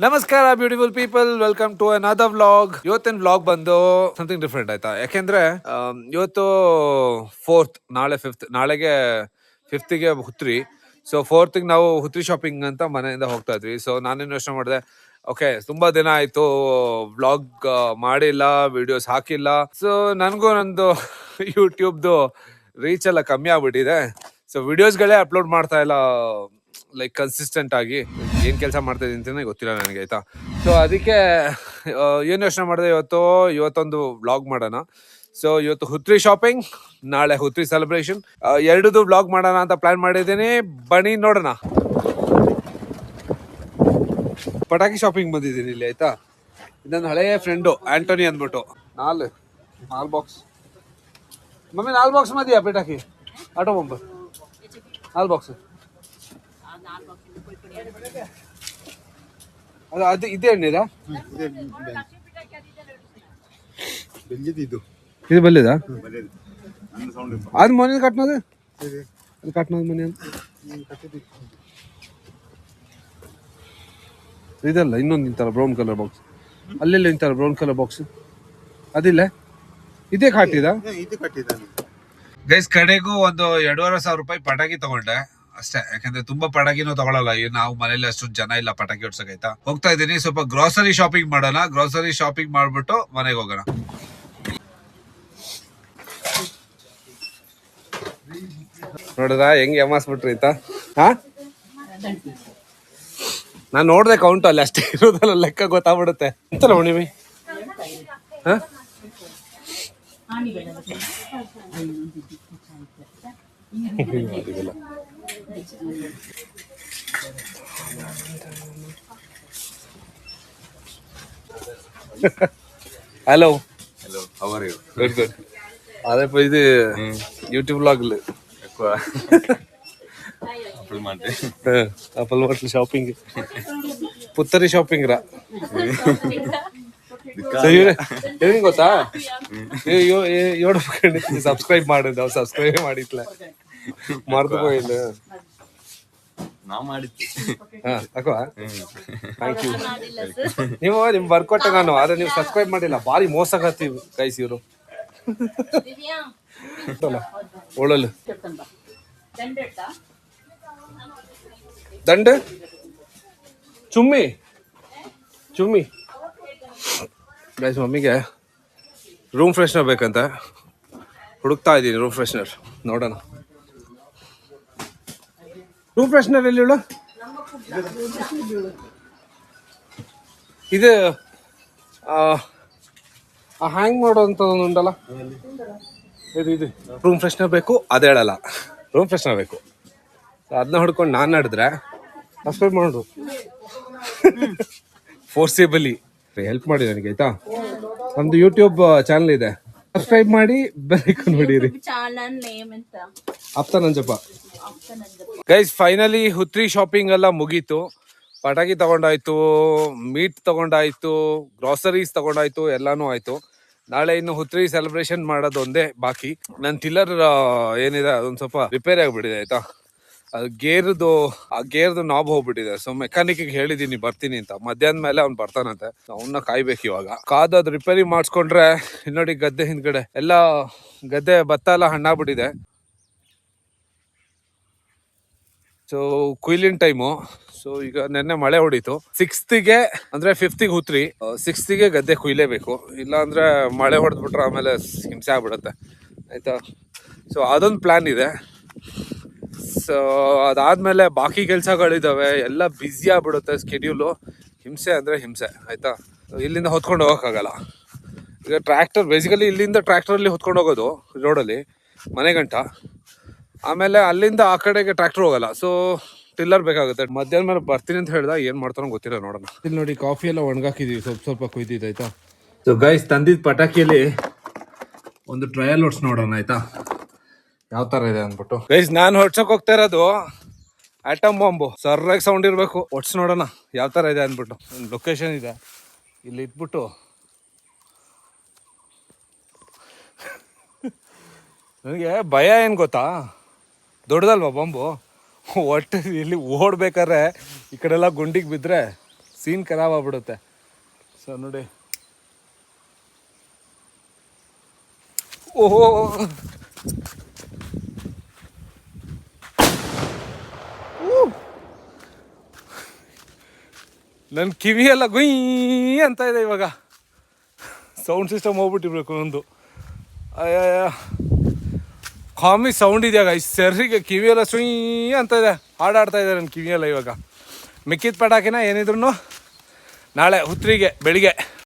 ನಮಸ್ಕಾರ beautiful people, welcome to another vlog. ಇವತ್ತಿನ vlog ಬಂದು ಸಮಥಿಂಗ್ ಡಿಫ್ರೆಂಟ್ ಆಯ್ತಾ. ಯಾಕೆಂದ್ರೆ ಇವತ್ತು 4th, ನಾಳೆ 5th, ನಾಳೆಗೆ 5th ಹುತ್ರಿ. ಸೊ 4th ನಾವು ಹುತ್ರಿ ಶಾಪಿಂಗ್ ಅಂತ ಮನೆಯಿಂದ ಹೋಗ್ತಾ ಇದ್ವಿ. ಸೊ ನಾನೇನು ಯೋಚನೆ ಮಾಡಿದೆ, ಓಕೆ ತುಂಬಾ ದಿನ ಆಯ್ತು ವ್ಲಾಗ್ ಮಾಡಿಲ್ಲ, ವಿಡಿಯೋಸ್ ಹಾಕಿಲ್ಲ. ಸೊ ನನಗೂ ನಂದು ಯೂಟ್ಯೂಬ್ದು ರೀಚ್ ಎಲ್ಲ ಕಮ್ಮಿ ಆಗ್ಬಿಟ್ಟಿದೆ. ಸೊ ವಿಡಿಯೋಸ್ಗಳೇ ಅಪ್ಲೋಡ್ ಮಾಡ್ತಾ ಇಲ್ಲ ಲೈಕ್ ಕನ್ಸಿಸ್ಟೆಂಟ್ ಆಗಿ. ಏನ್ ಕೆಲಸ ಮಾಡ್ತಾ ಇದೀನಿ ಅಂತಾನೆ ಗೊತ್ತಿಲ್ಲ ನನಗೆ ಆಯ್ತಾ. ಸೊ ಅದಕ್ಕೆ ಏನ್ ಯೋಚನೆ ಮಾಡಿದೆ, ಇವತ್ತೊಂದು ವ್ಲಾಗ್ ಮಾಡೋಣ. ಸೊ ಇವತ್ತು ಹುತ್ರಿ ಶಾಪಿಂಗ್, ನಾಳೆ ಹುತ್ರಿ ಸೆಲೆಬ್ರೇಷನ್, ಎರಡದು ವ್ಲಾಗ್ ಮಾಡೋಣ ಅಂತ ಪ್ಲಾನ್ ಮಾಡಿದ್ದೀನಿ. ಬನ್ನಿ ನೋಡೋಣ. ಪಟಾಕಿ ಶಾಪಿಂಗ್ ಬಂದಿದ್ದೀನಿ ಇಲ್ಲಿ ಆಯ್ತಾ. ಇದೊಂದು ಹಳೆಯ ಫ್ರೆಂಡು ಆಂಟೋನಿ ಅಂದ್ಬಿಟ್ಟು. ನಾಲ್ ಬಾಕ್ಸ್ ಮಮ್ಮಿ, 4 ಬಾಕ್ಸ್ ಮದಿಯಾ ಪಟಾಕಿ? Auto bumper 4 box. ಅದು ಇದೇ ಎಣ್ಣೆದಾ? ಇದು ಬಲ್ಲಿದಾ? ಅದು ಮನೆ ಕಟ್ನೋದು, ಅದು ಕಟ್ನೋದು ಮನೆ ಇದಲ್ಲ. ಇನ್ನೊಂದು ನಿಂತಾರ ಬ್ರೌನ್ ಕಲರ್ ಬಾಕ್ಸ್, ಅಲ್ಲೆಲ್ಲ ನಿಂತಾರ ಬ್ರೌನ್ ಕಲರ್ ಬಾಕ್ಸ್. ಅದಿಲ್ಲ, ಇದೇ ಕಟ್ಟಿದ ಗೈಸ್. ಕಡೆಗೂ ಒಂದು 2,500 ರೂಪಾಯಿ ಪಟಾಕಿ ತಗೊಂಡೆ ಅಷ್ಟೇ. ಯಾಕಂದ್ರೆ ತುಂಬಾ ಪಟಾಕಿನೂ ತಗೊಳಲ್ಲ, ನಾವು ಮನೇಲಿ ಅಷ್ಟು ಜನ ಇಲ್ಲ ಪಟಾಕಿ ಹೊಡ್ಸಕೈತಾ. ಹೋಗ್ತಾ ಇದೀನಿ, ಸ್ವಲ್ಪ ಗ್ರೋಸರಿ ಶಾಪಿಂಗ್ ಮಾಡೋಣ. ಗ್ರೋಸರಿ ಶಾಪಿಂಗ್ ಮಾಡ್ಬಿಟ್ಟು ಮನೆಗೆ ಹೋಗೋಣ. ನೋಡಿದ ಹೆಂಗ್ ಯಮಾಸ್ಬಿಟ್ರಿ ಆಯ್ತಾ. ಹಾ, ನಾನ್ ನೋಡ್ದೆ ಕೌಂಟ್ ಅಲ್ಲಿ ಅಷ್ಟೇ ಇರೋದಲ್ಲ, ಲೆಕ್ಕ ಗೊತ್ತಾಗ್ಬಿಡುತ್ತೆ ಅಂತಲ್ಲ ಹುಣ್ಣಿಮೆ. ಹಾ, hello How are you? Good. ಅದೇ ಇದು YouTube vlog Apple Monday. Apple hotel shopping, Puttari shopping ರಾ. ಏನ್ ಗೊತ್ತಾ, ಸಬ್ಸ್ಕ್ರೈಬ್ ಮಾಡಿದ್ದ, ಅವ್ರು ಸಬ್ಸ್ಕ್ರೈಬ್ ಮಾಡಿತ್ಲ, ಮರ್ದು ಹೋಗಿಲ್ಲ. ನಾ ಮಾಡಿದ್ದೆ. ಹಾ ಅಕ್ವಾ, ಥ್ಯಾಂಕ್ ಯು. ನೀವು ನಿಮ್ ಬರ್ಕೊಟ್ಟೆ ನಾನು, ಆದ್ರೆ ನೀವು ಸಬ್ಸ್ಕ್ರೈಬ್ ಮಾಡಿಲ್ಲ. ಭಾರಿ ಮೋಸಗತ್ತೀವಿ ಗೈಸ್ ಇವರು. ಒಳ್ಳಲು ದಂಡ ಚುಮ್ಮಿ ಗೈಸ್. ಮಮ್ಮಿಗೆ ರೂಮ್ ಫ್ರೆಶ್ನರ್ ಬೇಕಂತ ಹುಡುಕ್ತಾ ಇದ್ದೀನಿ. ರೂಮ್ ಫ್ರೆಶ್ನರ್ ನೋಡೋಣ. ರೂಮ್ ಫ್ರೆಶ್ನರ್ ಎಲ್ಲಿ ಹೇಳು? ಇದು ಹ್ಯಾಂಗ್ ಮಾಡೋಂಥ ಉಂಟಲ್ಲ, ಇದು ರೂಮ್ ಫ್ರೆಶ್ನರ್ ಬೇಕು. ಅದು ಹೇಳಲ್ಲ, ರೂಮ್ ಫ್ರೆಶ್ನರ್ ಬೇಕು. ಅದನ್ನ ಹುಡ್ಕೊಂಡು ನಾನು ನಡೆದ್ರೆ ಸಬ್ಸ್ಕ್ರೈಬ್ ಮಾಡು ಫೋರ್ಸೇಬಲಿ. ಹೆಲ್ಪ್ ಮಾಡಿ ನನಗೆ ಆಯ್ತಾ. ನಮ್ದು ಯೂಟ್ಯೂಬ್ ಚಾನಲ್ ಇದೆ, ಸಬ್ಸ್ಕ್ರೈಬ್ ಮಾಡಿ, ಬೆಲ್ ಐಕಾನ್ ಹೊಡೀರಿ. ಆಪ್ತ ನಂಜಪ್ಪ. ಗೈಸ್ ಫೈನಲಿ ಹುತ್ರಿ ಶಾಪಿಂಗ್ ಎಲ್ಲ ಮುಗೀತು. ಪಟಾಕಿ ತಗೊಂಡಾಯ್ತು, ಮೀಟ್ ತಗೊಂಡಾಯ್ತು, ಗ್ರಾಸರೀಸ್ ತಗೊಂಡಾಯ್ತು, ಎಲ್ಲಾನು ಆಯ್ತು. ನಾಳೆ ಇನ್ನು ಹುತ್ರಿ ಸೆಲೆಬ್ರೇಷನ್ ಮಾಡೋದು ಒಂದೇ ಬಾಕಿ. ನನ್ನ ಟಿಲ್ಲರ್ ಏನಿದೆ ಅದೊಂದು ಸ್ವಲ್ಪ ರಿಪೇರಿ ಆಗ್ಬಿಟ್ಟಿದೆ ಆಯ್ತಾ. ಅದು ಗೇರ್ದು ನಾಬ್ ಹೋಗ್ಬಿಟ್ಟಿದೆ. ಸೊ ಮೆಕ್ಯಾನಿಕ್ಗೆ ಹೇಳಿದೀನಿ ಬರ್ತೀನಿ ಅಂತ. ಮಧ್ಯಾಹ್ನ ಮೇಲೆ ಅವ್ನು ಬರ್ತಾನಂತೆ, ಅವನ್ನ ಕಾಯ್ಬೇಕು ಇವಾಗ. ಕಾದು ಅದು ರಿಪೇರಿ ಮಾಡಿಸ್ಕೊಂಡ್ರೆ ನೋಡಿ ಗದ್ದೆ ಹಿಂದ್ಗಡೆ ಎಲ್ಲ ಗದ್ದೆ ಭತ್ತ ಎಲ್ಲ ಹಣ್ಣಾಗ್ಬಿಟ್ಟಿದೆ. ಸೊ ಕುಯ್ಲಿನ ಟೈಮು. ಸೊ ಈಗ ನೆನ್ನೆ ಮಳೆ ಹೊಡಿತು. 6th ಅಂದ್ರೆ 5th ಹುತ್ರಿ, 6th ಗದ್ದೆ ಕುಯ್ಲೇಬೇಕು. ಇಲ್ಲ ಅಂದ್ರೆ ಮಳೆ ಹೊಡೆದ್ಬಿಟ್ರೆ ಆಮೇಲೆ ಹಿಂಸೆ ಆಗ್ಬಿಡುತ್ತೆ ಆಯ್ತಾ. ಸೊ ಅದೊಂದು ಪ್ಲಾನ್ ಇದೆ. ಸೊ ಅದಾದ್ಮೇಲೆ ಬಾಕಿ ಕೆಲಸಗಳಿದಾವೆ, ಎಲ್ಲ ಬ್ಯುಸಿ ಆಗ್ಬಿಡುತ್ತೆ ಸ್ಕೆಡ್ಯೂಲು. ಹಿಂಸೆ ಅಂದ್ರೆ ಹಿಂಸೆ ಆಯ್ತಾ. ಇಲ್ಲಿಂದ ಹೊತ್ಕೊಂಡು ಹೋಗೋಕ್ಕಾಗಲ್ಲ. ಈಗ ಟ್ರ್ಯಾಕ್ಟರ್ ಬೇಸಿಕಲಿ ಇಲ್ಲಿಂದ ಟ್ರ್ಯಾಕ್ಟರಲ್ಲಿ ಹೊತ್ಕೊಂಡು ಹೋಗೋದು ರೋಡಲ್ಲಿ ಮನೆ ಗಂಟ. ಆಮೇಲೆ ಅಲ್ಲಿಂದ ಆ ಕಡೆಗೆ ಟ್ರ್ಯಾಕ್ಟರ್ ಹೋಗಲ್ಲ. ಸೊ ಟಿಲ್ಲರ್ ಬೇಕಾಗುತ್ತೆ. ಮಧ್ಯಾಹ್ನ ಮೇಲೆ ಬರ್ತೀನಿ ಅಂತ ಹೇಳ್ದ, ಏನ್ ಮಾಡ್ತಾರೋ ಗೊತ್ತಿಲ್ಲ, ನೋಡೋಣ. ಇಲ್ಲಿ ನೋಡಿ ಕಾಫಿ ಎಲ್ಲ ಒಣಗಾಕಿದೀವಿ, ಸ್ವಲ್ಪ ಕುಯ್ದಿದ್ದು ಆಯ್ತಾ. ಸೊ ಗೈಸ್ ತಂದಿದ್ದ ಪಟಾಕಿಯಲ್ಲಿ ಒಂದು ಟ್ರಯಲ್ ಹೊಡ್ಸ್ ನೋಡೋಣ ಆಯ್ತಾ, ಯಾವ ತರ ಇದೆ ಅಂದ್ಬಿಟ್ಟು. ಗೈಸ್ ನಾನು ಹೊಡ್ಸಕ್ ಹೋಗ್ತಾ ಇರೋದು ಆಟಮ್ ಬಾಂಬು. ಸರ್ರಾಗಿ ಸೌಂಡ್ ಇರ್ಬೇಕು, ಹೊಡ್ಸ್ ನೋಡೋಣ ಯಾವ ತರ ಇದೆ ಅಂದ್ಬಿಟ್ಟು. ಒಂದು ಲೊಕೇಶನ್ ಇದೆ, ಇಲ್ಲಿ ಇಟ್ಬಿಟ್ಟು ನನಗೆ ಭಯ ಏನು ಗೊತ್ತಾ, ದೊಡ್ಡದಲ್ವಾ ಬಾಂಬು. ಒಟ್ಟು ಇಲ್ಲಿ ಓಡ್ಬೇಕಾದ್ರೆ ಈ ಕಡೆಲ್ಲ ಗುಂಡಿಗೆ ಬಿದ್ದರೆ ಸೀನ್ ಖರಾಬ್ ಆಗ್ಬಿಡುತ್ತೆ. ಸೊ ನೋಡಿ, ಓಹೋ ನನ್ನ ಕಿವಿ ಎಲ್ಲ ಗುಯ್ ಅಂತ ಇದೆ ಇವಾಗ. ಸೌಂಡ್ ಸಿಸ್ಟಮ್ ಹೋಗ್ಬಿಟ್ಟಿರ್ಬೇಕು ಒಂದು. ಅಯ್ಯ ಕಾಮಿ ಸೌಂಡ್ ಇದೆಯಾಗ ಈ ಸರಿಗೆ ಕಿವಿಯೆಲ್ಲ ಸುಯ್ ಅಂತ ಇದೆ, ಹಾಡಾಡ್ತಾ ಇದೆ ನನ್ನ ಕಿವಿಯೆಲ್ಲ ಇವಾಗ. ಮಿಕ್ಕಿದ ಪಟಾಕಿನ ಏನಿದ್ರು ನಾಳೆ ಹುತ್ರಿಗೆ ಬೆಳಿಗ್ಗೆ